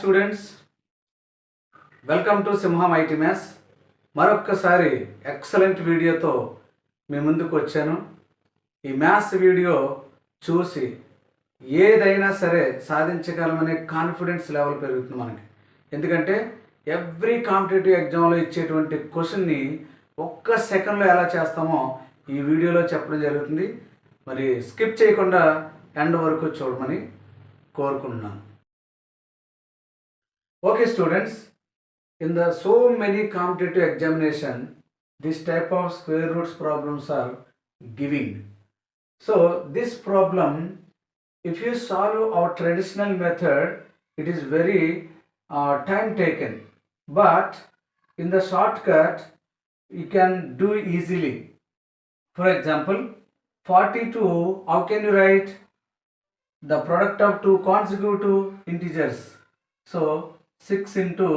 Students, welcome to సింహం IT maths. మరొక్కసారి excellent వీడియోతో మీ ముందుకు వచ్చాను. ఈ మ్యాథ్స్ వీడియో చూసి ఏదైనా సరే సాధించగలమనే కాన్ఫిడెన్స్ లెవెల్ పెరుగుతుంది మనకి. ఎందుకంటే ఎవ్రీ కాంపిటేటివ్ ఎగ్జామ్లో ఇచ్చేటువంటి క్వశ్చన్ని ఒక్క సెకండ్లో ఎలా చేస్తామో ఈ వీడియోలో చెప్పడం జరుగుతుంది. మరి స్కిప్ చేయకుండా ఎండ్ వరకు చూడమని కోరుకుంటున్నాను. Okay students, in the so many competitive examination, this type of square roots problems are giving. So this problem, if you solve our traditional method, it is very time taken. But in the shortcut, you can do easily. For example, 42, how can you write the product of two consecutive integers? So 6 into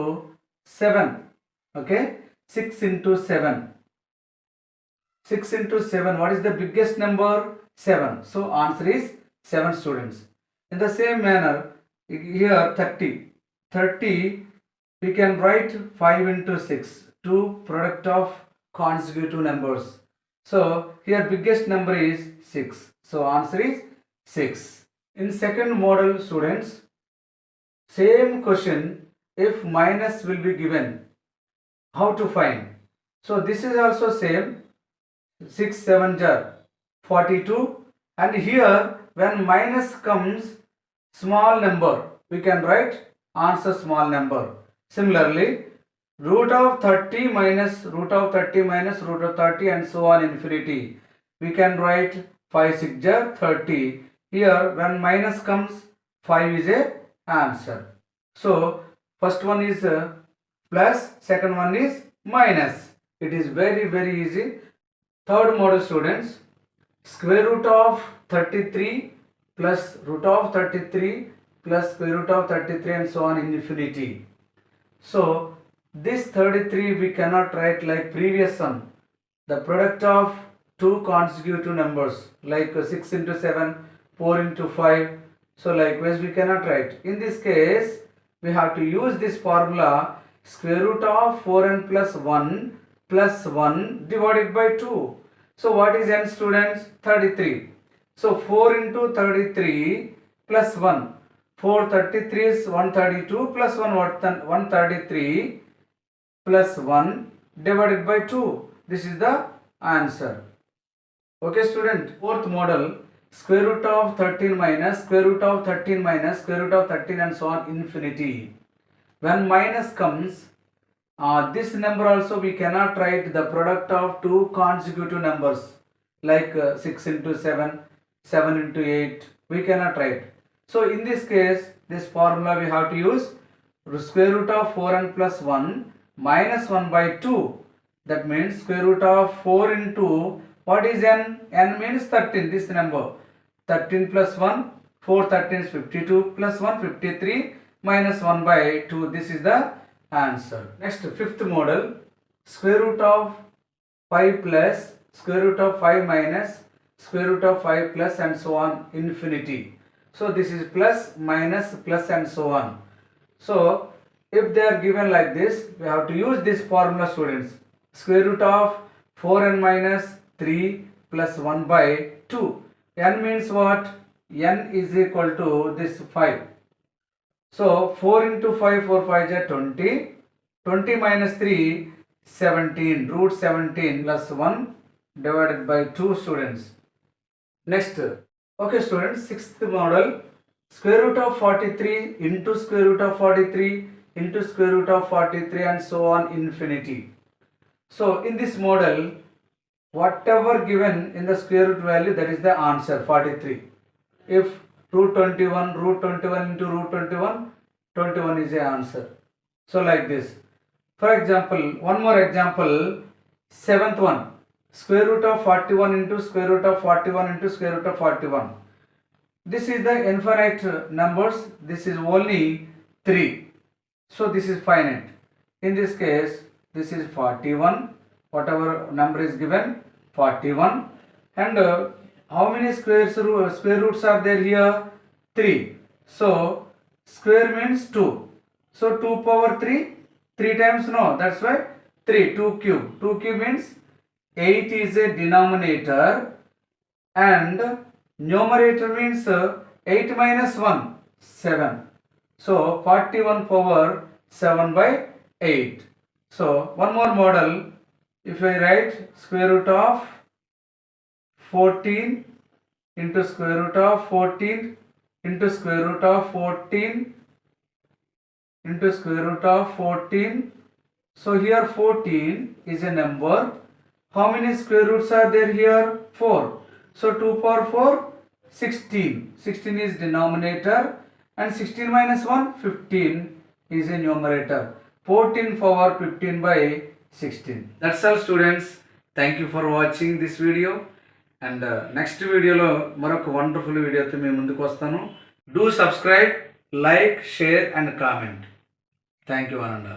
7, okay, 6 into 7, 6 into 7, what is the biggest number? 7. So answer is 7 students. In the same manner, here 30, we can write 5 into 6, 2 product of consecutive numbers. So here biggest number is 6, so answer is 6. In second model students, same question, if minus will be given, how to find? So this is also same, 6 7 jar 42, and here when minus comes small number, we can write answer small number. Similarly, root of 30 minus root of 30 minus root of 30 and so on infinity, we can write 5 6 jar 30. Here when minus comes, 5 is a answer. So first one is plus, second one is minus. It is very easy. Third model students, square root of 33 plus root of 33 plus square root of 33 and so on in infinity. So this 33 we cannot write like previous one, the product of two consecutive numbers like 6 into 7, 4 into 5. So likewise we cannot write. In this case, we have to use this formula, square root of 4n plus 1 divided by 2. So what is n students? 33. So 4 into 33 plus 1. 433 is 132 plus 133 plus 1 divided by 2. This is the answer. Okay student, fourth model, square root of 13 minus square root of 13 minus square root of 13 and so on infinity. When minus comes, this number also we cannot write the product of two consecutive numbers like 6 into 7, 7 into 8, we cannot write. So in this case, this formula we have to use square root of 4n plus 1 minus 1 by 2. That means square root of 4 into, what is n? N means 13, this number. 13 plus 1, 4 13 is 52 plus 1 53 minus 1 by 2. This is the answer. Next, fifth model, square root of 5 plus square root of 5 minus square root of 5 plus and so on infinity. So this is plus minus plus and so on. So if they are given like this, we have to use this formula students. Square root of 4n minus 3 plus 1 by 2. N means what? N is equal to this 5. So 4 into 5, 4 5 is 20. 20 minus 3, 17. Root 17 plus 1 divided by 2 students. Next, okay students, sixth model, square root of 43 into square root of 43 into square root of 43 and so on infinity. So in this model, whatever given in the square root value, that is the answer, 43. If root 21 into root 21 is the answer. So like this. For example, one more example, seventh one, square root of 41 into square root of 41 into square root of 41. This is the infinite numbers, this is only 3. So this is finite. In this case, this is 41, whatever number is given, 41, and how many square roots are there here? 3. So square means 2. So 2 power 3, 3 times no, that's why 3, 2 cube. 2 cube means 8 is a denominator and numerator means 8 minus 1, 7. So 41 power 7 by 8. So one more model, if I write square root of 14 into square root of 14 into square root of 14 into square root of 14. So here 14 is a number. How many square roots are there here? 4. So 2 power 4, 16. 16 is denominator and 16 minus 1, 15 is a numerator. 14 power 15 by 16. That's all students. Thank you for watching this video. And next వీడియోలో మరొక wonderful వీడియోతో మేము ముందుకు వస్తాను. Do subscribe, like, share and comment. Thank you one and all.